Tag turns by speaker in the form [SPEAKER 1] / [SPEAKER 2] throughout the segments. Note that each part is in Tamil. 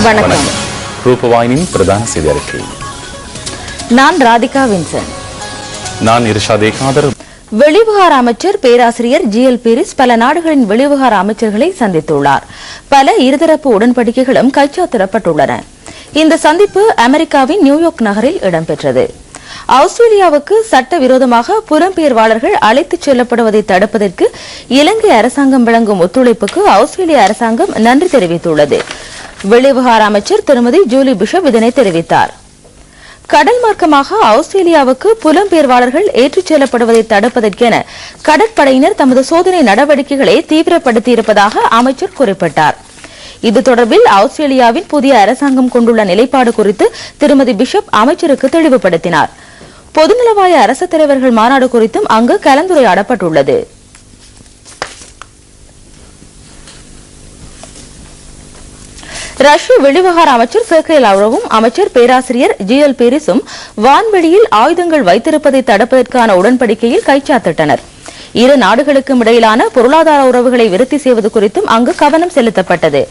[SPEAKER 1] வணக்கம். ரூபவாயினின் பிரதான செய்தி அறிக்கை.
[SPEAKER 2] நான் ராதிகா வின்சன்.
[SPEAKER 1] நான் இர்ஷாத் ஏகாதர்.
[SPEAKER 2] வெளிவிவகார அமைச்சர் பேராசிரியர் ஜிஎல் பீரிஸ் பல நாடுகளின் வெளிவிவகார அமைச்சர்களை சந்தித்துள்ளார். பல இருதரப்பு உடன்படிக்கைகளும் கைச்சாத்திடப்பட்டுள்ளன. இந்த சந்திப்பு அமெரிக்காவின் நியூயார்க் நகரில் இடம்பெற்றது. ஆஸ்திரேலியாவுக்கு சட்டவிரோதமாக புலம்பெயர்வாளர்கள் அழைத்துச் செல்லப்படுவதை தடுப்பதற்கு இலங்கை அரசாங்கம் வழங்கும் ஒத்துழைப்புக்கு ஆஸ்திரேலிய அரசாங்கம் நன்றி தெரிவித்துள்ளது. வெளிவிவகார அமைச்சர் திருமதி ஜூலி பிஷப் இதனை தெரிவித்தார். கடல் மார்க்கமாக ஆஸ்திரேலியாவுக்கு புலம்பெயர்வாளர்கள் ஏற்றிச் செல்லப்படுவதை தடுப்பதற்கென கடற்படையினர் தமது சோதனை நடவடிக்கைகளை தீவிரப்படுத்தியிருப்பதாக அமைச்சர் குறிப்பிட்டார். இது தொடர்பில் ஆஸ்திரேலியாவின் புதிய அரசாங்கம் கொண்டுள்ள நிலைப்பாடு குறித்து திருமதி பிஷப் அமைச்சருக்கு தெளிவுபடுத்தினார். பொதுநலவாய அரசு தலைவர்கள் மாநாடு குறித்தும் அங்கு கலந்துரையாடப்பட்டுள்ளது. ரஷ்ய வெளிவிவகார அமைச்சர் செர்கே லாவ்ரோவும் அமைச்சர் பேராசிரியர் ஜிஎல் பீரிஸும் வான்வெளியில் ஆயுதங்கள் வைத்திருப்பதை தடுப்பதற்கான உடன்படிக்கையில் கைச்சாத்திட்டனர். இரு நாடுகளுக்கும் இடையிலான பொருளாதார உறவுகளை விருத்தி செய்வது குறித்தும் அங்கு கவனம் செலுத்தப்பட்டது.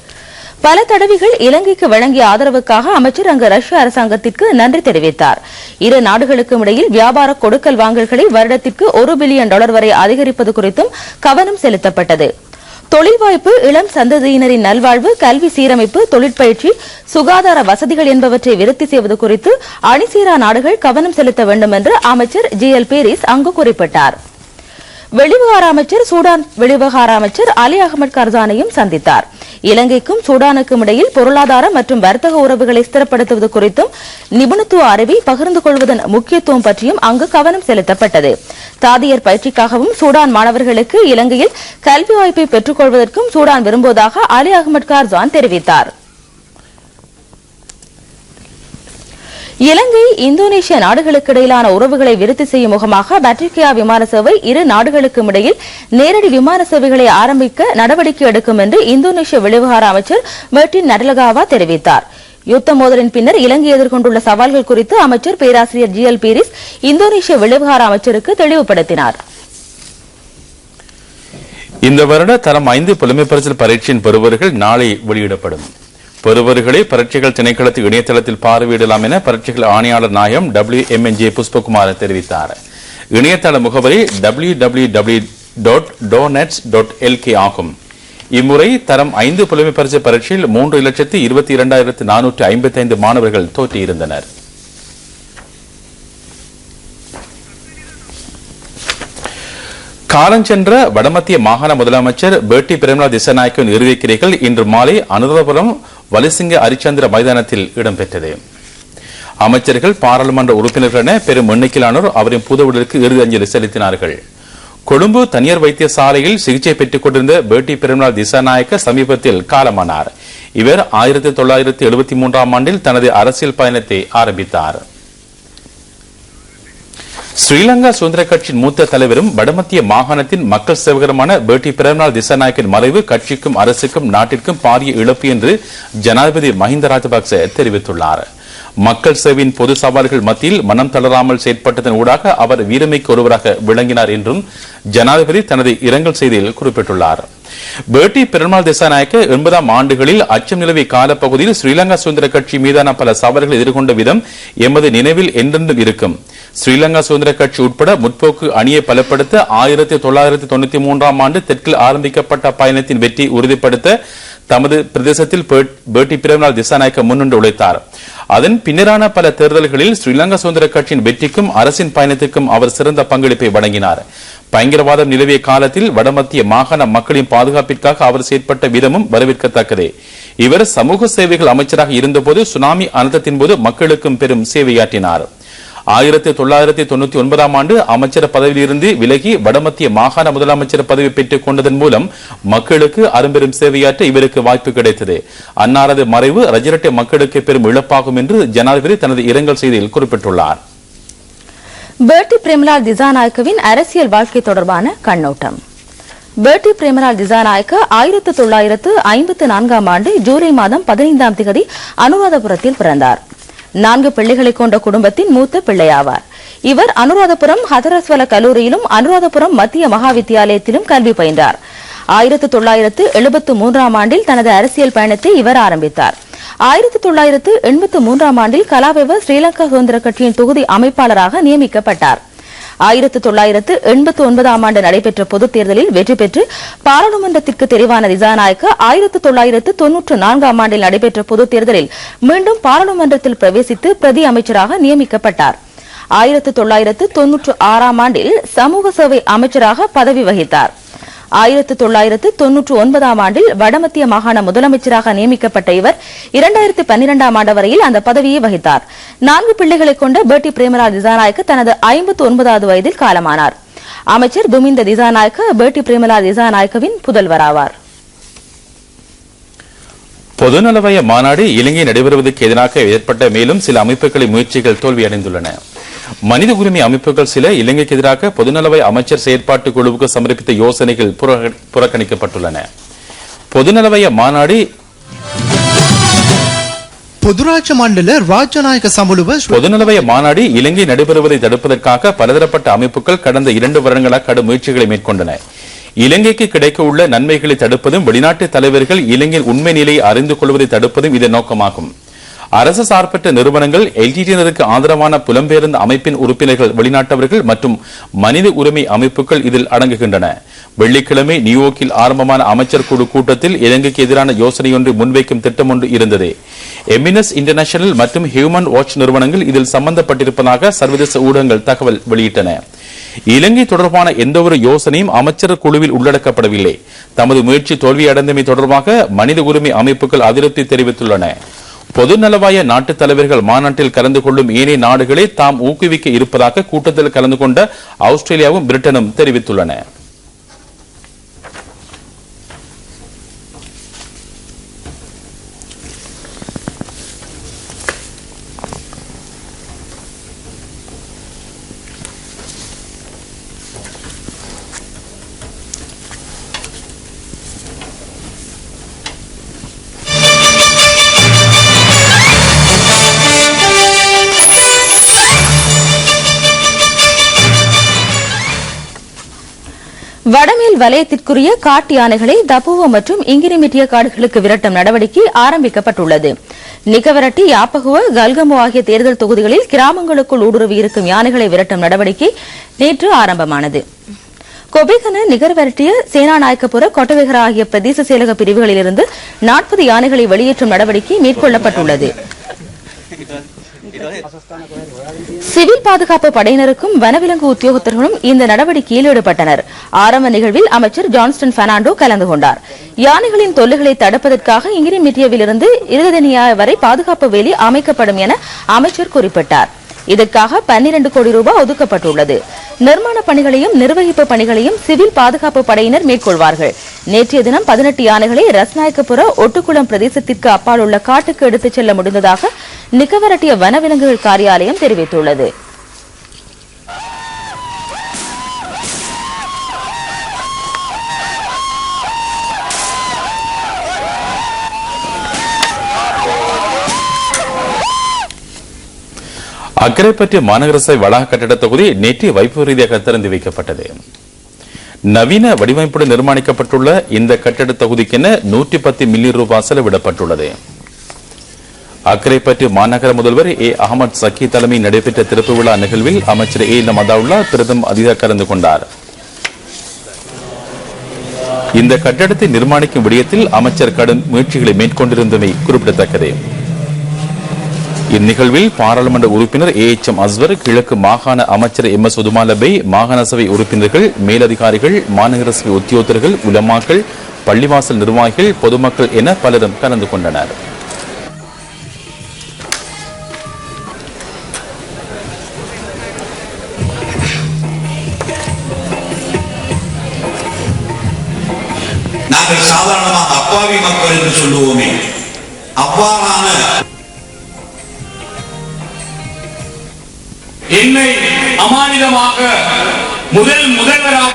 [SPEAKER 2] பல தடவைகள் இலங்கைக்கு வழங்கிய ஆதரவுக்காக அமைச்சர் அங்கு ரஷ்ய அரசாங்கத்திற்கு நன்றி தெரிவித்தார். இரு நாடுகளுக்கும் இடையில் வியாபார கொடுக்கல் வாங்கல்களை வருடத்திற்கு $1 பில்லியன் வரை அதிகரிப்பது குறித்தும் கவனம் செலுத்தப்பட்டது. தொழில் வாய்ப்பு, இளம் சந்ததியினரின் நல்வாழ்வு, கல்வி சீரமைப்பு, தொழிற்பயிற்சி, சுகாதார வசதிகள் என்பவற்றை விருத்தி செய்வது குறித்து அணிசேரா நாடுகள் கவனம் செலுத்த வேண்டும் என்று அமைச்சர் ஜிஎல் பீரிஸ் அங்கு குறிப்பிட்டார். வெளிவிவகார அமைச்சர் சூடான் வெளிவிவகார அமைச்சர் அலி அகமது கர்சானையும் சந்தித்தார். இலங்கைக்கும் சூடானுக்கும் இடையில் பொருளாதார மற்றும் வர்த்தக உறவுகளை ஸ்திரப்படுத்துவது குறித்தும் நிபுணத்துவ அறிவை பகிர்ந்து கொள்வதன் முக்கியத்துவம் பற்றியும் அங்கு கவனம் செலுத்தப்பட்டது. தாதியர் பயிற்சிக்காகவும் சூடான் மாணவர்களுக்கு இலங்கையில் கல்வி வாய்ப்பை பெற்றுக் கொள்வதற்கும் சூடான் விரும்புவதாக அலி அகமது கர்சான் தெரிவித்தார். இலங்கை இந்தோனேஷிய நாடுகளுக்கு இடையிலான உறவுகளை விருத்தி செய்யும் முகமாக பட்ரிகியா விமான சேவை இரு நாடுகளுக்கும் இடையில் நேரடி விமான சேவைகளை ஆரம்பிக்க நடவடிக்கை எடுக்கும் என்று இந்தோனேஷிய வெளிவிவகார அமைச்சர் மெர்டின் நட்லகாவா தெரிவித்தார். யுத்த மோதலின் பின்னர் இலங்கை எதிர்கொண்டுள்ள சவால்கள் குறித்து அமைச்சர் பேராசிரியர் ஜிஎல் பீரிஸ் இந்தோனேஷிய வெளிவிவகார அமைச்சருக்கு தெளிவுபடுத்தினார்.
[SPEAKER 1] இந்த வருட தரம் 5 புலமை பரிசில் பரீட்சையின் பெறுபவர்கள் நாளை வெளியிடப்படும். பெறுபவர்களை பரீட்சைகள் திணைக்களத்து இணையதளத்தில் பார்வையிடலாம் என பரீட்சைகள் ஆணையாளர் நாயகம் WMNJ புஷ்பகுமார் தெரிவித்தார். இணையதள முகவரி www.donets.lk ஆகும். இம்முறை தரம் 5 புலமை பரிசு பரீட்சையில் 3,22,455 மாணவர்கள் தோற்றியிருந்தனர். காலஞ்சென்ற வடமத்திய மாகாண முதலமைச்சர் பேட்டி பிரேமலா திசாநாயக்கின் இறுதிக்கிரைகள் இன்று மாலை அனுராதபுரம் வலிசிங்க அரிச்சந்திர மைதானத்தில் இடம்பெற்றது. அமைச்சர்கள், பாராளுமன்ற உறுப்பினர்கள் என பெரும் எண்ணிக்கையிலானோர் அவரின் புதவுடலுக்கு இறுதி அஞ்சலி செலுத்தினார்கள். கொழும்பு தனியார் வைத்தியசாலையில் சிகிச்சை பெற்றுக் கொண்டிருந்த பேட்டி பிரேமலா திசாநாயக்க சமீபத்தில் காலமானார். இவர் 1973ஆம் ஆண்டில் தனது அரசியல் பயணத்தை ஆரம்பித்தார். ஸ்ரீலங்கா சுதந்திர கட்சியின் மூத்த தலைவரும் வடமத்திய மாகாணத்தின் மக்கள் சேவகருமான பேட்டி பிரேமலால் திசாநாயக்கின் மறைவு கட்சிக்கும் அரசுக்கும் நாட்டிற்கும் பாரிய இழப்பு என்று ஜனாதிபதி மஹிந்த ராஜபக்ச தெரிவித்துள்ளார். மக்கள் சேவையின் பொது சவால்கள் மத்தியில் மனம் தளராமல் செயற்பட்டதன் ஊடாக அவர் வீரமிக்க ஒருவராக விளங்கினார் என்றும் ஜனாதிபதி தனது இரங்கல் செய்தியில் குறிப்பிட்டுள்ளார். பேட்டி பிரேமலால் திசாநாயக்க 80ஆம் ஆண்டுகளில் அச்சம் நிலவிய காலப்பகுதியில் ஸ்ரீலங்கா சுதந்திர கட்சி மீதான பல சவால்களை எதிர்கொண்ட விதம் எமது நினைவில் என்றென்றும் இருக்கும். ஸ்ரீலங்கா சுதந்திர கட்சி உட்பட முற்போக்கு அணியை பலப்படுத்த 1993ஆம் ஆண்டு தெற்கில் ஆரம்பிக்கப்பட்ட பயணத்தின் வெற்றி உறுதிப்படுத்த தமது பிரதேசத்தில் பேட்டி பிரேமலால் திசாநாயக்க முன்னின்று உழைத்தார். அதன் பின்னரான பல தேர்தல்களில் ஸ்ரீலங்கா சுதந்திர கட்சியின் வெற்றிக்கும் அரசின் பயணத்திற்கும் அவர் சிறந்த பங்களிப்பை வழங்கினார். பயங்கரவாதம் நிலவிய காலத்தில் வடமத்திய மாகாண மக்களின் பாதுகாப்பிற்காக அவர் செயற்பட்ட விதமும் வரவேற்கத்தக்கதே. இவர் சமூக சேவைகள் அமைச்சராக இருந்தபோது சுனாமி அனர்த்தத்தின் போது மக்களுக்கும் பெரும் சேவையாற்றினார். 1999ஆம் ஆண்டு அமைச்சர் பதவியிலிருந்து விலகி வடமத்திய மாகாண முதலமைச்சர் பதவி பெற்றுக் கொண்டதன் மூலம் மக்களுக்கு அரும்பெரும் சேவையாற்ற இவருக்கு வாய்ப்பு கிடைத்தது. அன்னாரது மறைவு ரஜரட்டை மக்களுக்கு பெரும் இழப்பாகும் என்று ஜனாதிபதி தனது இரங்கல் செய்தியில் குறிப்பிட்டுள்ளார்.
[SPEAKER 2] பேட்டி பிரேமலால் திசாநாயக்கவின் அரசியல் வாழ்க்கை தொடர்பான கண்ணோட்டம். பேட்டி பிரேமலால் திசாநாயக்க 1954ஆம் ஆண்டு ஜூலை மாதம் 15ஆம் தேதி அனுராதபுரத்தில் பிறந்தார். 4 பிள்ளைகளை கொண்ட குடும்பத்தின் மூத்த பிள்ளையாவார். இவர் அனுராதபுரம் ஹதரஸ்வல கல்லூரியிலும் அனுராதபுரம் மத்திய மகாவித்தியாலயத்திலும் கல்வி பயின்றார். 1973ஆம் ஆண்டில் தனது அரசியல் பயணத்தை இவர் ஆரம்பித்தார். 1983ஆம் ஆண்டில் கலாவெவ ஸ்ரீலங்கா சுதந்திர கட்சியின் தொகுதி அமைப்பாளராக நியமிக்கப்பட்டார். 1989ஆம் ஆண்டு நடைபெற்ற பொதுத் தேர்தலில் வெற்றி பெற்று பாராளுமன்றத்திற்கு தெரிவான திசாநாயக்க 1994ஆம் ஆண்டில் நடைபெற்ற பொதுத் தேர்தலில் மீண்டும் பாராளுமன்றத்தில் பிரவேசித்து பிரதி அமைச்சராக நியமிக்கப்பட்டார். 1996ஆம் ஆண்டில் சமூக சேவை அமைச்சராக பதவி வகித்தார். 1999ஆம் ஆண்டில் வடமத்திய மாகாண முதலமைச்சராக நியமிக்கப்பட்ட இவர் 2012ஆம் ஆண்டு வரையில் அந்த பதவியை வகித்தார். 4 பிள்ளைகளை கொண்ட பேட்டி பிரேமலால் திசாநாயக்க தனது 59வது வயதில் காலமானார். அமைச்சர் துமிந்த திசாநாயக்க பேட்டி பிரேமலால் திசாநாயக்கவின் புதல்வராவார்.
[SPEAKER 1] பொதுநலவய மாநாடு இலங்கை நடைபெறுவதற்கு எதிராக ஏற்பட்ட மேலும் சில அமைப்புகளின் முயற்சிகள் தோல்வியடைந்துள்ளன. மனித உரிமை அமைப்புகள் சில இலங்கைக்கு எதிராக பொதுநலவய அமைச்சர் செயற்பாட்டு குழுவுக்கு சமர்ப்பித்த யோசனைகள் புறக்கணிக்கப்பட்டுள்ளன. பொதுநலவய மாநாடு பொதுநலவய மாநாடு இலங்கை நடைபெறுவதை தடுப்பதற்காக பலதரப்பட்ட அமைப்புகள் கடந்த 2 வருடங்களாக கடும் முயற்சிகளை மேற்கொண்டன. இலங்கைக்கு கிடைக்க உள்ள நன்மைகளை தடுப்பதும் வெளிநாட்டு தலைவர்கள் இலங்கையின் உண்மை நிலையை அறிந்து கொள்வதை தடுப்பதும் இதன் நோக்கமாகும். அரசு சார்பற்ற நிறுவனங்கள் எல்டிடியினருக்கு ஆதரவான புலம்பெயர்ந்த அமைப்பின் உறுப்பினர்கள் வெளிநாட்டவர்கள் மற்றும் மனித உரிமை அமைப்புகள் இதில் அடங்குகின்றன. வெள்ளிக்கிழமை நியூயோர்க்கில் ஆரம்பமான அமைச்சர் குழு கூட்டத்தில் இலங்கைக்கு எதிரான யோசனையொன்று முன்வைக்கும் திட்டம் ஒன்று இருந்தது. எமினஸ் இன்டர்நேஷனல் மற்றும் ஹியூமன் வாட்ச் நிறுவனங்கள் இதில் சம்பந்தப்பட்டிருப்பதாக சர்வதேச ஊடகங்கள் தகவல் வெளியிட்டன. இலங்கை தொடர்பான எந்தவொரு யோசனையும் அமைச்சர் குழுவில் உள்ளடக்கப்படவில்லை. தமது முயற்சி தோல்வியடைந்தமை தொடர்பாக மனித உரிமை அமைப்புகள் அதிருப்தி தெரிவித்துள்ளன. பொதுநலவாய நாட்டு தலைவர்கள் மாநாட்டில் கலந்து கொள்ளும் ஏனைய நாடுகளை தாம் ஊக்குவிக்க இருப்பதாக கூட்டத்தில் கலந்து கொண்ட ஆஸ்திரேலியாவும் பிரிட்டனும் தெரிவித்துள்ளன.
[SPEAKER 2] வடமேல் வலயத்திற்குரிய காட்டு யானைகளை தப்புவ மற்றும் இங்கிரிமிட்டிய காடுகளுக்கு விரட்டும் நடவடிக்கை ஆரம்பிக்கப்பட்டுள்ளது. நிகவரட்டி, யாப்பகுவ, கல்கமோ ஆகிய தேர்தல் தொகுதிகளில் கிராமங்களுக்குள் ஊடுருவி இருக்கும் யானைகளை விரட்டும் நடவடிக்கை நேற்று ஆரம்பமானது. கொபிகன, நிகர்வரட்டிய, சேனாநாயக்கபுர, கொட்டவெகர ஆகிய பிரதேச செயலக பிரிவுகளிலிருந்து 40 யானைகளை வெளியேற்றும் நடவடிக்கை மேற்கொள்ளப்பட்டுள்ளது. சிவில் பாதுகாப்பு படையினருக்கும் வனவிலங்கு உத்தியோகத்தர்களும் இந்த நடவடிக்கையில் ஈடுபட்டனர். ஆரம்ப நிகழ்வில் அமைச்சர் ஜான்ஸ்டன் பெர்னாண்டோ கலந்து கொண்டார். யானைகளின் தொல்லைகளை தடுப்பதற்காக இங்கிரிமிட்டியாவிலிருந்து இருதனியா வரை பாதுகாப்பு வேலி அமைக்கப்படும் என அமைச்சர் குறிப்பிட்டார். இதற்காக 12 கோடி ரூபாய் ஒதுக்கப்பட்டுள்ளது. நிர்மாண பணிகளையும் நிர்வகிப்பு பணிகளையும் சிவில் பாதுகாப்பு படையினர் மேற்கொள்வார்கள். நேற்றைய தினம் 18 யானைகளை ரஸ்நாயக்கபுர, ஒட்டுக்குளம் பிரதேசத்திற்கு அப்பால் உள்ள காட்டுக்கு எடுத்துச் செல்ல முடிந்ததாக நிகவரட்டிய வனவிலங்குகள் காரியாலயம் தெரிவித்துள்ளது.
[SPEAKER 1] அக்கரைப்பற்று மாநகர சபை வளாக கட்டட தொகுதி நேற்று வைப்பு ரீதியாக திறந்து வைக்கப்பட்டது. நவீன வடிவமைப்புடன் நிர்மாணிக்கப்பட்டுள்ள இந்த கட்டட தொகுதிக்கென 110 மில்லியன் ரூபாய் செலவிடப்பட்டுள்ளது. அக்கரைப்பற்று மாநகர முதல்வர் ஏ அகமது சக்கி தலைமையில் நடைபெற்ற திறப்பு விழா நிகழ்வில் அமைச்சர் ஏ மதாவுல்லா பிரதம அதிகாரி கலந்து கொண்டார். இந்த கட்டடத்தை நிர்மாணிக்கும் விடயத்தில் அமைச்சர் கடும் முயற்சிகளை மேற்கொண்டிருந்தமை குறிப்பிடத்தக்கது. இந்நிகழ்வில் பாராளுமன்ற உறுப்பினர் AHM அஸ்வர், கிழக்கு மாகாண அமைச்சர் MS உதுமாலபை, மாகாண சபை உறுப்பினர்கள், மேலதிகாரிகள், மாநகர சபை உத்தியோகத்தர்கள், உலமாக்கள், பள்ளிவாசல் நிர்வாகிகள், பொதுமக்கள் என பலரும் கலந்து கொண்டனர்.
[SPEAKER 3] நாங்கள் சாதாரணமாக அப்பாவி மக்கள் என்று சொல்லுவோமே, அவ்வாறான என்னை அமானிதமாக முதல்வராக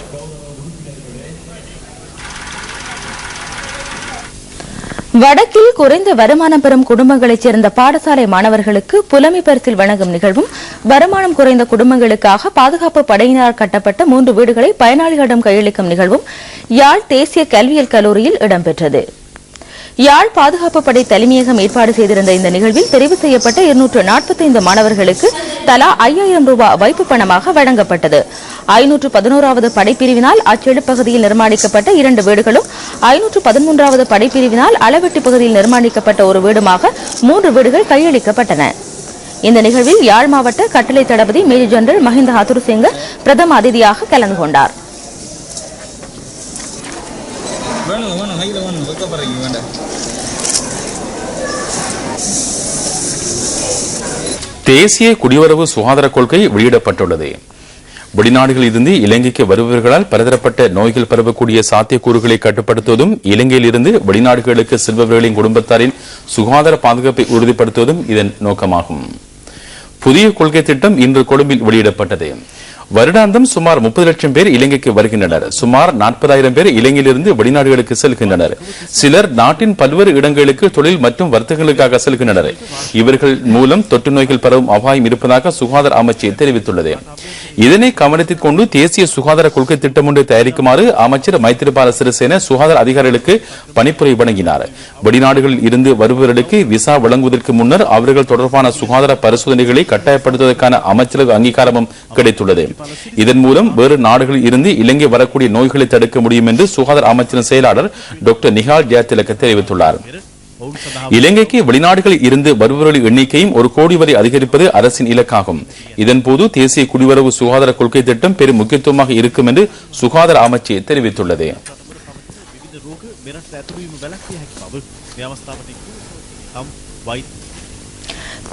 [SPEAKER 2] வடக்கில் குறைந்த வருமானம் பெறும் குடும்பங்களைச் சேர்ந்த பாடசாலை மாணவர்களுக்கு புலமை பரிசில் வழங்கும் நிகழ்வும், வருமானம் குறைந்த குடும்பங்களுக்காக பாதுகாப்பு படையினரால் கட்டப்பட்ட 3 வீடுகளை பயனாளிகளிடம் கையளிக்கும் நிகழ்வும் யாழ் தேசிய கல்வியியல் கல்லூரியில் இடம்பெற்றது. யாழ் பாதுகாப்பு படை தலைமையகம் ஏற்பாடு செய்திருந்த இந்த நிகழ்வில் தெரிவு செய்யப்பட்ட 245 மாணவர்களுக்கு தலா 5000 ரூபாய் வைப்பு பணமாக வழங்கப்பட்டது. 511வது படைப்பிரிவினால் அச்செழு பகுதியில் நிர்மாணிக்கப்பட்ட 2 வீடுகளும் 513வது படைப்பிரிவினால் அளவெட்டி பகுதியில் நிர்மாணிக்கப்பட்ட ஒரு வீடுமாக 3 வீடுகள் கையளிக்கப்பட்டன. இந்த நிகழ்வில் யாழ் மாவட்ட கட்டளை தளபதி மேஜர் ஜெனரல் மஹிந்த ஹத்துருசிங்க பிரதம அதிதியாக கலந்து கொண்டார்.
[SPEAKER 1] தேசிய குடிவரவு சுகாதார கொள்கை வெளியிடப்பட்டுள்ளது. வெளிநாடுகளில் இருந்து இலங்கைக்கு வருபவர்களால் பலதரப்பட்ட நோய்கள் பரவக்கூடிய சாத்தியக்கூறுகளை கட்டுப்படுத்துவதும் இலங்கையில் இருந்து வெளிநாடுகளுக்கு செல்பவர்களின் குடும்பத்தாரின் சுகாதார பாதுகாப்பை உறுதிப்படுத்துவதும் இதன் நோக்கமாகும். புதிய கொள்கை திட்டம் இன்று கொழும்பில் வெளியிடப்பட்டது. வருடாந்தம் சுமார் 30 லட்சம் பேர் இலங்கைக்கு வருகின்றனர். சுமார் 40,000 பேர் இலங்கையிலிருந்து வெளிநாடுகளுக்கு செல்கின்றனர். சிலர் நாட்டின் பல்வேறு இடங்களுக்கு தொழில் மற்றும் வர்த்தகங்களுக்காக செல்கின்றனர். இவர்கள் மூலம் தொற்று நோய்கள் பரவும் அபாயம் இருப்பதாக சுகாதார அமைச்சு தெரிவித்துள்ளது. இதனை கவனத்தில் கொண்டு தேசிய சுகாதார கொள்கை திட்டம் ஒன்றை தயாரிக்குமாறு அமைச்சர் மைத்திரிபால சிறிசேன சுகாதார அதிகாரிகளுக்கு பணிப்புரை வழங்கினார். வெளிநாடுகளில் இருந்து வருபவர்களுக்கு விசா வழங்குவதற்கு முன்னர் அவர்கள் தொடர்பான சுகாதார பரிசோதனைகளை கட்டாயப்படுத்துவதற்கான அமைச்சரவை அங்கீகாரமும் கிடைத்துள்ளது. இதன் மூலம் வேறு நாடுகளில் இருந்து இலங்கை வரக்கூடிய நோய்களை தடுக்க முடியும் என்று சுகாதார அமைச்சரின் செயலாளர் டாக்டர் நிஹால் ஜெயதிலக தெரிவித்துள்ளார். இலங்கைக்கு வெளிநாடுகளில் இருந்து வருபவர்களின் எண்ணிக்கையும் 1 கோடி வரை அதிகரிப்பது அரசின் இலக்காகும். இதன்போது தேசிய குடிவரவு சுகாதார கொள்கை திட்டம் பெரும் முக்கியத்துவமாக இருக்கும் என்று சுகாதார அமைச்சு தெரிவித்துள்ளது.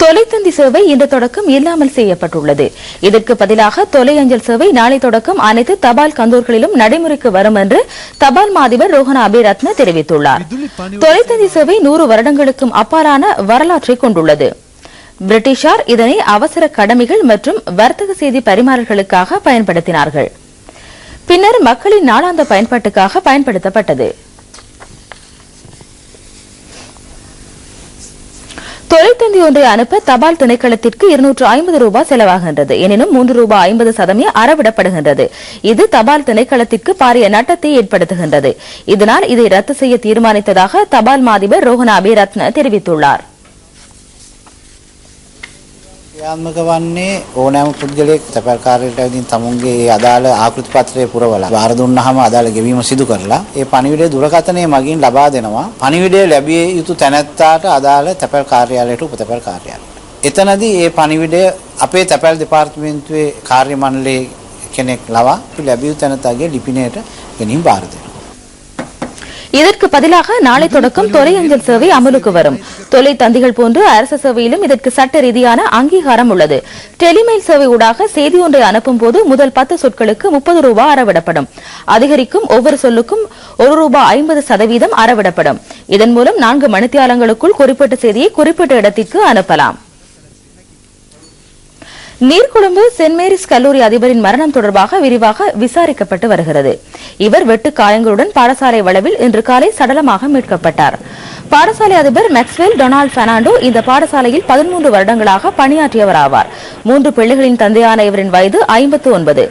[SPEAKER 2] தொலைத்தந்தி சேவை இன்று தொடக்கம் இல்லாமல் செய்யப்பட்டுள்ளது. இதற்கு பதிலாக தொலை அஞ்சல் சேவை நாளை தொடக்கம் அனைத்து தபால் கந்தூர்களிலும் நடைமுறைக்கு வரும் என்று தபால் மாதிபர் ரோஹன அபிரத்ன தெரிவித்துள்ளார். தொலைத்தந்தி சேவை 100 வருடங்களுக்கும் அப்பாலான வரலாற்றை கொண்டுள்ளது. பிரிட்டிஷார் இதனை அவசர கடமைகள் மற்றும் வர்த்தக செய்தி பரிமாறல்களுக்காக பயன்படுத்தினார்கள். பின்னர் மக்களின் நாளாந்த பயன்பாட்டுக்காக பயன்படுத்தப்பட்டது. தொலைத்தந்தி ஒன்றை அனுப்ப தபால் திணைக்களத்திற்கு 250 ரூபாய் செலவாகின்றது. எனினும் 3 ரூபாய் 50 சதமே அறவிடப்படுகின்றது. இது தபால் திணைக்களத்திற்கு பாரிய நட்டத்தை ஏற்படுத்துகின்றது. இதனால் இதை ரத்து செய்ய தீர்மானித்ததாக தபால் மாதிபர் ரோஹன அபிரத்ன தெரிவித்துள்ளார்.
[SPEAKER 4] ක්‍රියාත්මක වන්නේ ඕනෑම පුද්ගලයෙක් තැපැල් කාර්යයට ඇවිදින් තමුන්ගේ අදාළ ආකෘති පත්‍රය පුරවලා බාර දුන්නාම අදාළ ගෙවීම සිදු කරලා ඒ පණිවිඩය දුරකථනය මගින් ලබා දෙනවා. පණිවිඩය ලැබිය යුතු තැනැත්තාට අදාළ තැපැල් කාර්යාලයට උපතැපැල් කාර්යාලයට. එතනදී ඒ පණිවිඩය අපේ තැපැල් දෙපාර්තමේන්තුවේ කාර්ය මණ්ඩලයේ කෙනෙක් ලවා ලැබිය යුතු තැනැත්තාගේ ලිපිණයට ගෙනින් බාර දෙනවා.
[SPEAKER 2] இதற்கு பதிலாக நாளை தொடக்கம் தொலை அஞ்சல் சேவை அமலுக்கு வரும். தொலை தந்திகள் போன்று அரசு சேவையிலும் இதற்கு சட்ட ரீதியான அங்கீகாரம் உள்ளது. டெலிமெயில் சேவை ஊடாக செய்தி ஒன்றை அனுப்பும் போது முதல் 10 சொற்களுக்கு 30 ரூபாய் அறவிடப்படும். அதிகரிக்கும் ஒவ்வொரு சொல்லுக்கும் 1 ரூபாய் 50 சதவீதம் அறவிடப்படும். இதன் மூலம் 4 மணித்தியாலங்களுக்குள் குறிப்பிட்ட செய்தியை குறிப்பிட்ட இடத்திற்கு அனுப்பலாம். நீர்கொழும்பு சென்ட் மேரிஸ் கல்லூரி அதிபரின் மரணம் தொடர்பாக விரிவாக விசாரிக்கப்பட்டு வருகிறது. இவர் வெட்டு காயங்களுடன் பாடசாலை வளவில் இன்று காலை சடலமாக மீட்கப்பட்டார். பாடசாலை அதிபர் மேக்ஸ்வெல் டொனால்ட் பெர்னாண்டோ இந்த பாடசாலையில் 13 வருடங்களாக பணியாற்றியவர் ஆவார். 3 பிள்ளைகளின் தந்தையான இவரின் வயது 59.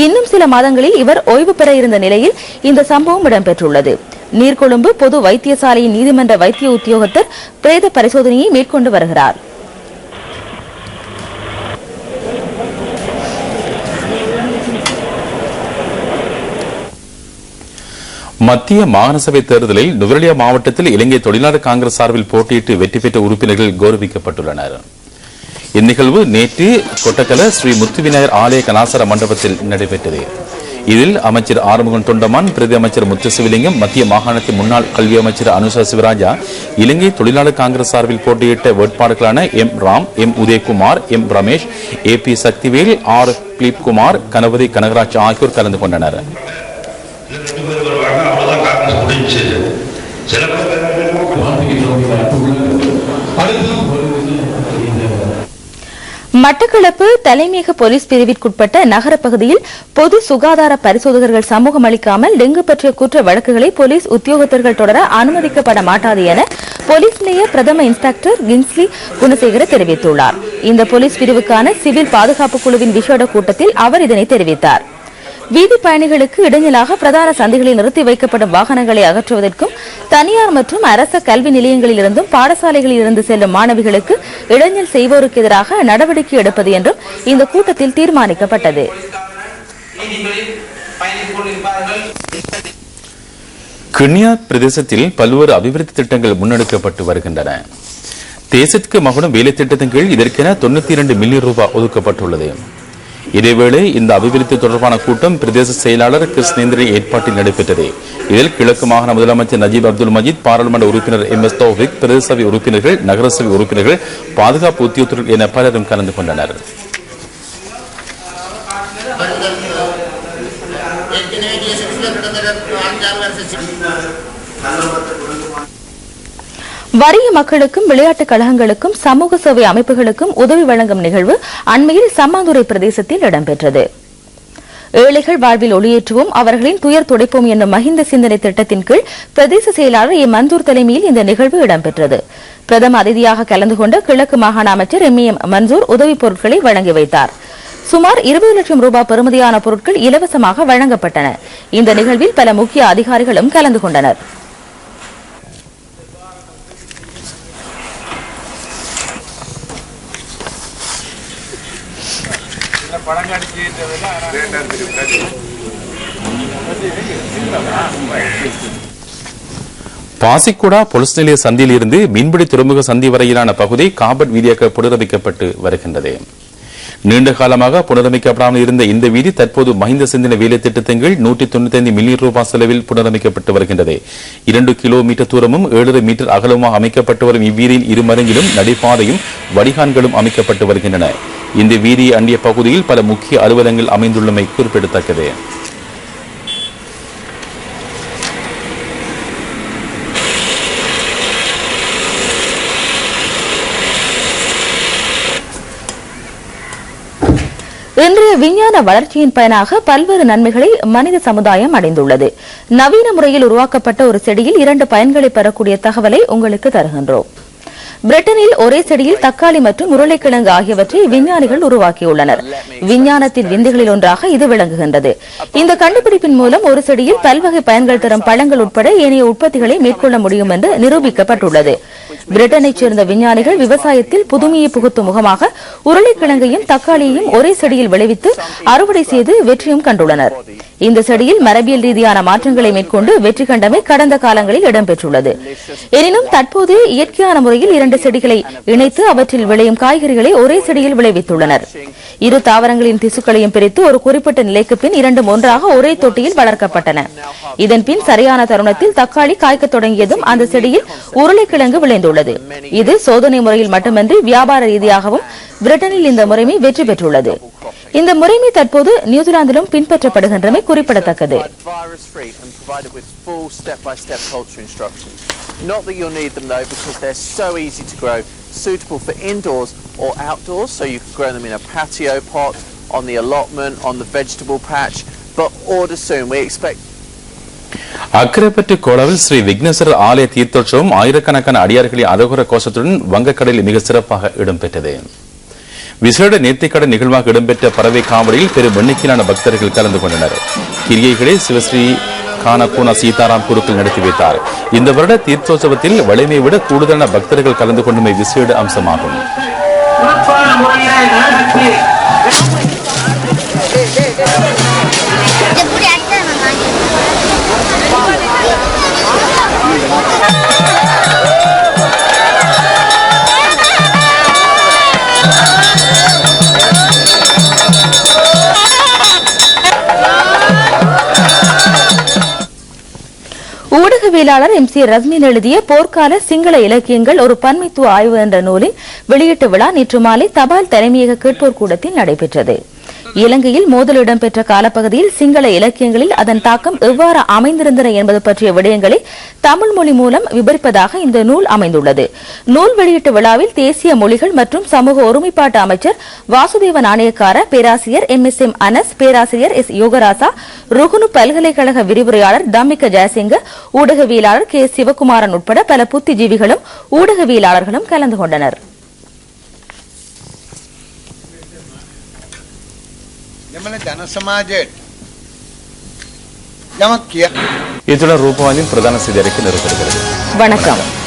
[SPEAKER 2] இன்னும் சில மாதங்களில் இவர் ஓய்வு பெற இருந்த நிலையில் இந்த சம்பவம் இடம்பெற்றுள்ளது. நீர்கொழும்பு பொது வைத்தியசாலையின் நீதிமன்ற வைத்திய உத்தியோகத்தர் பிரேத பரிசோதனையை மேற்கொண்டு வருகிறார்.
[SPEAKER 1] மத்திய மாகாண சபை தேர்தலில் நுவரெலியா மாவட்டத்தில் இலங்கை தொழிலாளர் காங்கிரஸ் சார்பில் போட்டியிட்டு வெற்றி பெற்ற உறுப்பினர்கள் கௌரவிக்கப்பட்டுள்ளனர். இந்நிகழ்வு நேற்று கொட்டக்கல ஸ்ரீ முத்துவிநாயகர் ஆலய கலாசார மண்டபத்தில் நடைபெற்றது. இதில் அமைச்சர் ஆறுமுகன் தொண்டமான், பிரதி அமைச்சர் முத்துசிவலிங்கம், மத்திய மாகாணத்தின் முன்னாள் கல்வி அமைச்சர் அனுசா சிவராஜா, இலங்கை தொழிலாளர் காங்கிரஸ் சார்பில் போட்டியிட்ட வேட்பாளர்களான M Ram, M Udayakumar, M Ramesh, A P Sakthivel, R Philip Kumar, Ganapathi Kanagaraj ஆகியோர் கலந்து கொண்டனர்.
[SPEAKER 2] மட்டக்களப்பு தலைமையக போலீஸ் பிரிவிற்குட்பட்ட நகர பகுதியில் பொது சுகாதார பரிசோதகர்கள் சமூகம் அளிக்காமல் டெங்கு பற்றிய குற்ற வழக்குகளை போலீஸ் உத்தியோகத்தர்கள் தொடர அனுமதிக்கப்பட மாட்டாது என போலீஸ் நிலைய பிரதம இன்ஸ்பெக்டர் கின்ஸ்லி குணசேகர தெரிவித்துள்ளார். இந்த போலீஸ் பிரிவுக்கான சிவில் பாதுகாப்பு குழுவின் விசேட கூட்டத்தில் அவர் இதனை தெரிவித்தார். வீதி பயணிகளுக்கு இடைஞ்சலாக பிரதான சந்தைகளில் நிறுத்தி வைக்கப்படும் வாகனங்களை அகற்றுவதற்கும் தனியார் மற்றும் அரச கல்வி நிலையங்களில் இருந்தும் பாடசாலைகளில் இருந்து செல்லும் மாணவிகளுக்கு இடைஞ்சல் செய்வோருக்கு எதிராக நடவடிக்கை எடுப்பது என்றும் இந்த கூட்டத்தில் தீர்மானிக்கப்பட்டது.
[SPEAKER 1] கிண்ணியா பிரதேசத்தில் பல்வேறு அபிவிருத்தி திட்டங்கள் முன்னெடுக்கப்பட்டு வருகின்றன. தேசத்துக்கு மகனும் வேலை திட்டத்தின் கீழ் இதற்கென 92 மில்லியன் ரூபாய் ஒதுக்கப்பட்டுள்ளது. இதேவேளை இந்த அபிவிருத்தி தொடர்பான கூட்டம் பிரதேச செயலாளர் கிருஷ்ணேந்திரன் ஏற்பாட்டில் நடைபெற்றது. இதில் கிழக்கு மாகாண முதலமைச்சர் நஜீப் அப்துல் மஜீத், பாராளுமன்ற உறுப்பினர் MS தௌஃபிக், பிரதேச சபை உறுப்பினர்கள், நகரசபை உறுப்பினர்கள், பாதுகாப்பு உத்தியோகத்தர்கள் என பலரும் கலந்து கொண்டனர்.
[SPEAKER 2] வறிய மக்களுக்கும் விளையாட்டுக் கழகங்களுக்கும் சமூக சேவை அமைப்புகளுக்கும் உதவி வழங்கும் நிகழ்வு அண்மையில் சம்மாந்துறை பிரதேசத்தில் இடம்பெற்றது. ஏழைகள் வாழ்வில் ஒளியேற்றுவோம், அவர்களின் துயர் துடைப்போம் என்னும் மஹிந்த சிந்தனை திட்டத்தின் கீழ் பிரதேச செயலாளர் மன்சூர் தலைமையில் இந்த நிகழ்வு இடம்பெற்றது. பிரதம அதிதியாக கலந்து கொண்ட கிழக்கு மாகாண அமைச்சர் MM மன்சூர் உதவிப் பொருட்களை வழங்கி வைத்தார். சுமார் 20 லட்சம் ரூபாய் பெறுமதியான பொருட்கள் இலவசமாக வழங்கப்பட்டன. இந்த நிகழ்வில் பல முக்கிய அதிகாரிகளும் கலந்து கொண்டனர்.
[SPEAKER 1] பாசிக்குடா பொலிஸ் நிலைய சந்தியில் இருந்து மீன்பிடி துறைமுக சந்தி வரையிலான பகுதி காபட் வீதியாக புனரமைக்கப்பட்டு வருகின்றது. நீண்ட காலமாக புனரமைக்கப்படாமல் இருந்த இந்த வீதி தற்போது மஹிந்த சிந்தனை வேலை திட்டத்தின் கீழ் 195 மில்லியன் ரூபாய் செலவில் புனரமைக்கப்பட்டு வருகின்றது. 2 கிலோமீட்டர் தூரமும் 7 மீட்டர் அகலமாக அமைக்கப்பட்டு வரும் இவ்வீதியின் இருமரங்கிலும் நடைபாதையும் வடிகான்களும் அமைக்கப்பட்டு வருகின்றன. இந்த வீதியை அண்டிய பகுதியில் பல முக்கிய அலுவலகங்கள் அமைந்துள்ளமை குறிப்பிடத்தக்கது.
[SPEAKER 2] இன்றைய விஞ்ஞான வளர்ச்சியின் பயனாக பல்வேறு நன்மைகளை மனித சமுதாயம் அடைந்துள்ளது. நவீன முறையில் உருவாக்கப்பட்ட ஒரு செடியில் 2 பயன்களை பெறக்கூடிய தகவலை உங்களுக்கு தருகின்றோம். பிரிட்டனில் ஒரே செடியில் தக்காளி மற்றும் உருளைக்கிழங்கு ஆகியவற்றை விஞ்ஞானிகள் உருவாக்கியுள்ளனர். விஞ்ஞானத்தின் விந்தைகளில் ஒன்றாக இது விளங்குகின்றது. இந்த கண்டுபிடிப்பின் மூலம் ஒரு செடியில் பல்வகை பயன்கள் தரும் பழங்கள் உட்பட ஏனைய உற்பத்திகளை மேற்கொள்ள முடியும் என்று நிரூபிக்கப்பட்டுள்ளது. பிரிட்டனைச் சேர்ந்த விஞ்ஞானிகள் விவசாயத்தில் புதுமையை புகுத்தும் முகமாக உருளைக்கிழங்கையும் தக்காளியையும் ஒரே செடியில் விளைவித்து அறுவடை செய்து வெற்றியும் கண்டுள்ளனர். இந்த செடியில் மரபியல் ரீதியான மாற்றங்களை மேற்கொண்டு வெற்றி கண்டமை கடந்த காலங்களில் இடம்பெற்றுள்ளது. எனினும் தற்போது இயற்கையான முறையில் 2 செடிகளை இணைத்து அவற்றில் விளையும் காய்கறிகளை ஒரே செடியில் விளைவித்துள்ளனர். இரு தாவரங்களின் திசுக்களையும் பிரித்து ஒரு குறிப்பிட்ட நிலைக்கு பின் 2 ஒன்றாக ஒரே தொட்டியில் வளர்க்கப்பட்டன. இதன் பின் சரியான தருணத்தில் தக்காளி காய்க்கத் தொடங்கியதும் அந்த செடியில் உருளைக்கிழங்கு விளைந்துள்ளது. இது சோதனை முறையில் மட்டுமின்றி வியாபார ரீதியாகவும் பிரிட்டனில் இந்த முறைமை வெற்றி பெற்றுள்ளது. இந்த முறைமை தற்போது நியூசிலாந்திலும் பின்பற்றப்படுகின்றமை குறிப்பிடத்தக்கது.
[SPEAKER 5] Not that you'll need them though, because they're so easy to grow, suitable for indoors or outdoors, so you can grow them in a patio pot, on the allotment, on the vegetable patch, but order soon. We expect
[SPEAKER 1] Akkaraipattu Kolavil Sri Vigneshwarar ஆலய தீர்த்தோற்சவம் ஆயிரக்கணக்கான அடியார்களின் அதகுர கோஷத்துடன் வங்கக்கடலில் மிக சிறப்பாக இடம்பெற்றது. விசேட நேர்த்திக்கடன் நிகழ்வாக இடம்பெற்ற பறவை காவடியில் பெரும் எண்ணிக்கையிலான பக்தர்கள் கலந்து கொண்டனர். கிரியைகளை சிவஸ்ரீ கானகூன சீதாராம் குருக்கள் நடத்தி வைத்தார். இந்த வருட தீர்த்தோற்சவத்தில் வலிமை விட கூடுதலான பக்தர்கள் கலந்து கொண்டுமை விசேட அம்சமாகும்.
[SPEAKER 2] ஊடகவியலாளர் MC ரஸ்மின் எழுதிய போர்க்கால சிங்கள இலக்கியங்கள் ஒரு பன்மைத்துவ ஆய்வு என்ற நூலின் வெளியீட்டு விழா நேற்று மாலை தபால் தலைமையக கேட்போர் கூடத்தில் நடைபெற்றது. இலங்கையில் மோதல் இடம்பெற்ற காலப்பகுதியில் சிங்கள இலக்கியங்களில் அதன் தாக்கம் எவ்வாறு அமைந்திருந்தன என்பது பற்றிய விடயங்களை தமிழ் மொழி மூலம் விவரிப்பதாக இந்த நூல் அமைந்துள்ளது. நூல் வெளியீட்டு விழாவில் தேசிய மொழிகள் மற்றும் சமூக ஒருமைப்பாட்டு அமைச்சர் வாசுதேவ நாணயக்கார, பேராசிரியர் MSM அனஸ், பேராசிரியர் S யோகராசா, ருகுணு பல்கலைக்கழக விரிவுரையாளர் தம்மிக்க ஜெயசிங்க, ஊடகவியலாளர் K சிவகுமாரன் உட்பட பல புத்திஜீவிகளும் ஊடகவியலாளர்களும் கலந்து கொண்டனர்.
[SPEAKER 6] දෙමළ ජන සමාජයට
[SPEAKER 1] இத்துடன் ரூபவானின் பிரதான செய்தி அறிக்கை நிறைவு பெறுகிறது.
[SPEAKER 2] வணக்கம்.